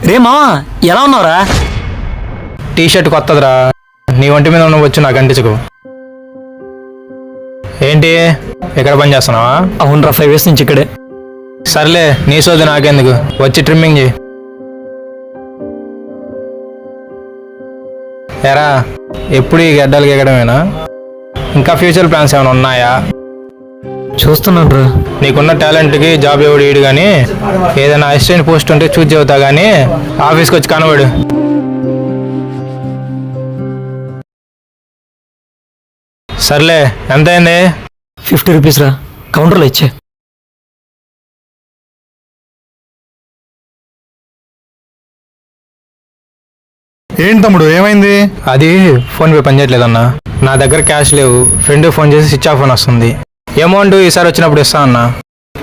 రే మావా ఎలా ఉన్నావురా? టీ షర్ట్ కొత్తదిరా, నీ ఒంటి మీద ఉన్న వచ్చు నాకు అంటించుకో. ఏంటి ఎక్కడ పని చేస్తున్నావా? అవునరా, 5 years నుంచి ఇక్కడే. సర్లే నీ సోది నాకెందుకు, వచ్చి ట్రిమ్మింగ్ చేయి. ఎరా ఎప్పుడు ఈ గడ్డలు గీయడమేనా? ఇంకా ఫ్యూచర్ ప్లాన్స్ ఏమైనా ఉన్నాయా? చూస్తున్నాను రా. నీకున్న టాలెంట్కి జాబ్ ఎవడు ఇడు కానీ ఏదైనా అసిస్టెంట్ పోస్ట్ ఉంటే చూసి చెబుతా కానీ ఆఫీస్కి వచ్చి కనబడు. సర్లే ఎంత అయింది? 50 rupees రా, కౌంటర్లో ఇచ్చే. ఏంటి తమ్ముడు ఏమైంది? అది ఫోన్పే పనిచేయట్లేదన్నా, నా దగ్గర క్యాష్ లేవు. ఫ్రెండ్ ఫోన్ చేసి స్విచ్ ఆఫ్ అని వస్తుంది. అమౌంట్ ఈసారి వచ్చినప్పుడు ఇస్తా అన్నా.